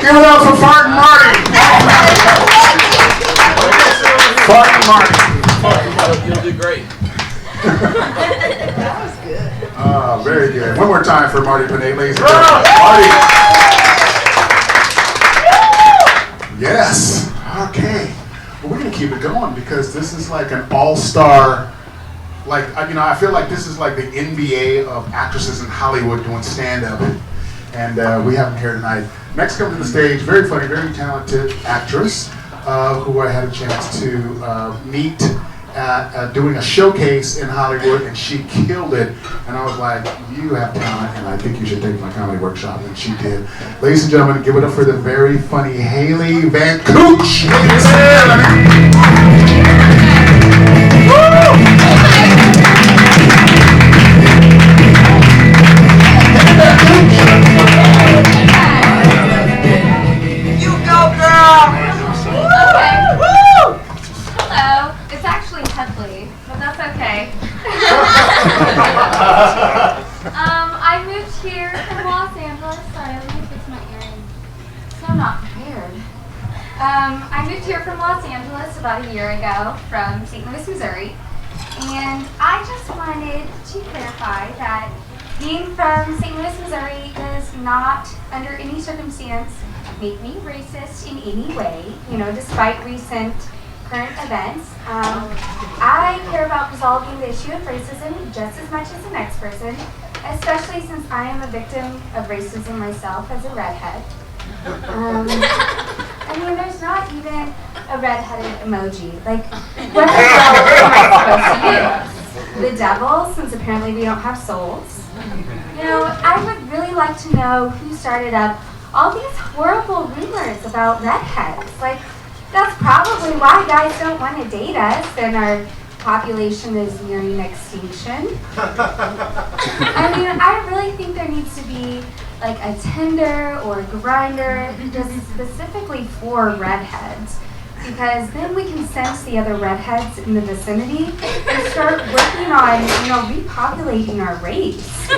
Give it up for Fart and Marty. Fart and Marty. You'll do great. That was good. Very good. One more time for Marty Panay, ladies and gentlemen. Marty. Yes. Okay. Well, we're going to keep it going because this is like an all-star, like, I feel like this is like the NBA of actresses in Hollywood doing stand-up. And we have them here tonight. Next comes to the stage, very funny, very talented actress who I had a chance to meet at doing a showcase in Hollywood, and she killed it. And I was like, you have talent, and I think you should take my comedy workshop, and she did. Ladies and gentlemen, give it up for the very funny Hedley VanKuch. Ladies and gentlemen. You go, girl! Okay. Hello. It's actually Hedley, but that's okay. I moved here from Los Angeles. Sorry, let me fix my earring. So I'm not prepared. I moved here from Los Angeles about a year ago from St. Louis, Missouri. And I just wanted to clarify that being from St. Louis, Missouri does not, under any circumstance, make me racist in any way, despite recent current events. I care about resolving the issue of racism just as much as the next person, especially since I am a victim of racism myself as a redhead. There's not even a redheaded emoji. Like, what the hell am I supposed to use? The devil, since apparently we don't have souls. I would really like to know who started up all these horrible rumors about redheads. Like, that's probably why guys don't want to date us and our population is nearing extinction. I really think there needs to be like a Tinder or a Grindr just specifically for redheads, because then we can sense the other redheads in the vicinity and start working on, repopulating our race.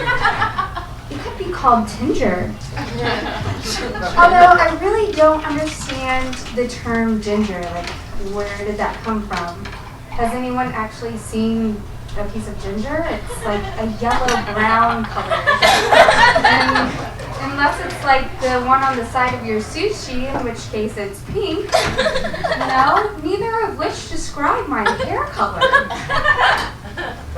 It could be called Tinger. Although I really don't understand the term ginger. Like, where did that come from? Has anyone actually seen a piece of ginger? It's like a yellow-brown color. And unless it's like the one on the side of your sushi, in which case it's pink. No, neither of which describe my hair color.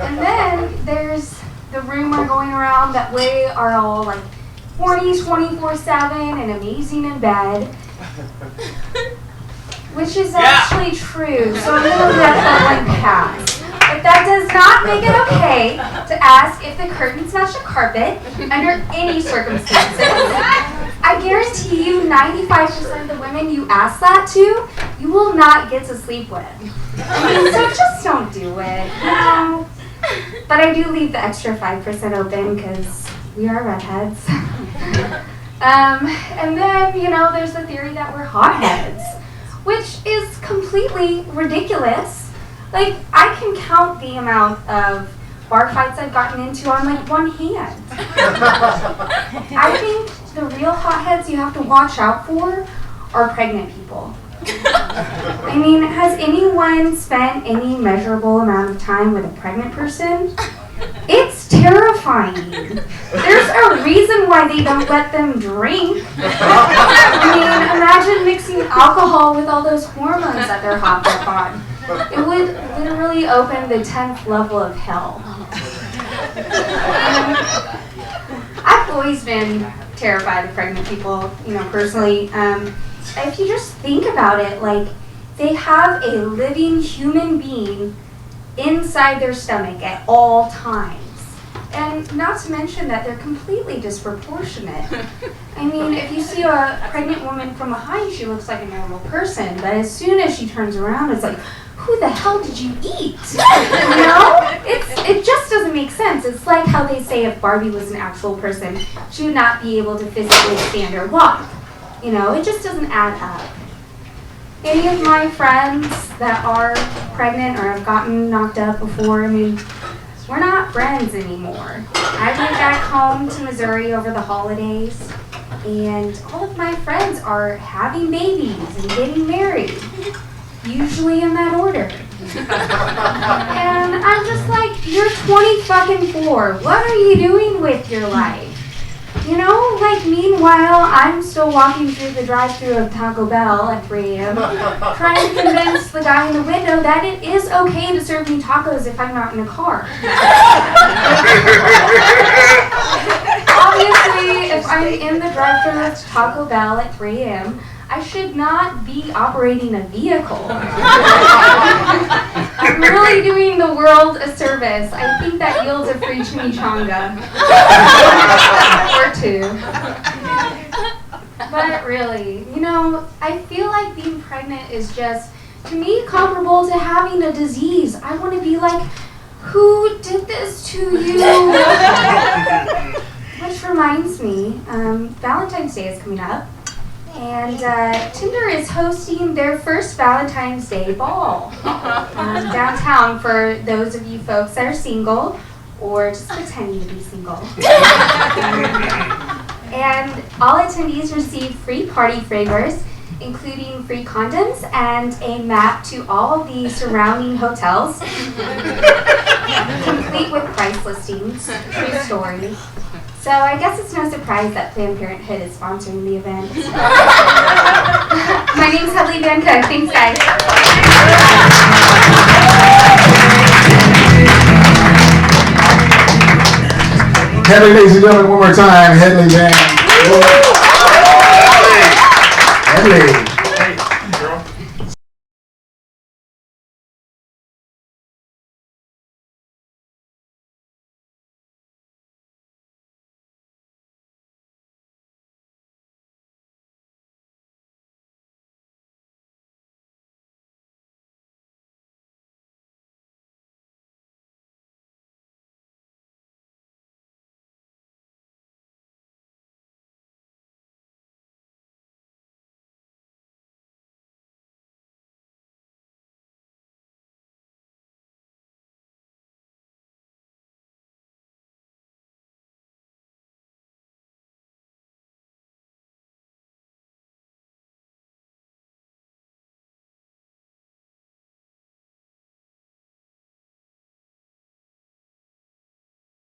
And then there's the rumor going around that we are all like horny 24/7 and amazing in bed. Which is actually true, so I'm going to let that one pass. But that does not make it okay to ask if the curtains match the carpet under any circumstances. I guarantee you 95% of the women you ask that to, you will not get to sleep with. So just don't do it, But I do leave the extra 5% open because we are redheads. And then, there's the theory that we're hotheads, which is completely ridiculous. Like, I can count the amount of bar fights I've gotten into on like one hand. I think the real hotheads you have to watch out for are pregnant people. Has anyone spent any measurable amount of time with a pregnant person? It's terrifying. There's a reason why they don't let them drink. Imagine mixing alcohol with all those hormones that they're hopped up on. It would literally open the 10th level of hell. I've always been terrified of pregnant people, personally. If you just think about it, like, they have a living human being inside their stomach at all times. And not to mention that they're completely disproportionate. If you see a pregnant woman from behind, she looks like a normal person, but as soon as she turns around, it's like, who the hell did you eat? It just doesn't make sense. It's like how they say if Barbie was an actual person, she would not be able to physically stand or walk. It just doesn't add up. Any of my friends that are pregnant or have gotten knocked up before, we're not friends anymore. I went back home to Missouri over the holidays. And all of my friends are having babies and getting married, usually in that order. And I'm just like, you're 24. What are you doing with your life? You know, like meanwhile, I'm still walking through the drive-thru of Taco Bell at 3 a.m. trying to convince the guy in the window that it is okay to serve me tacos if I'm not in a car. Obviously, if I'm in the drive-thru of Taco Bell at 3 a.m., I should not be operating a vehicle. I'm really doing the world a service. I think that yields a free chimichanga. Or two. But really, you know, I feel like being pregnant is just, to me, comparable to having a disease. I want to be like, who did this to you? Which reminds me, Valentine's Day is coming up. And Tinder is hosting their first Valentine's Day ball downtown for those of you folks that are single or just pretending to be single. And all attendees receive free party favors, including free condoms and a map to all the surrounding hotels, complete with price listings. True story. So I guess it's no surprise that Planned Parenthood is sponsoring the event. My name's Hedley VanKuch. Thanks, guys. Hedley, ladies and gentlemen, one more time. Hedley VanKuch. Hedley.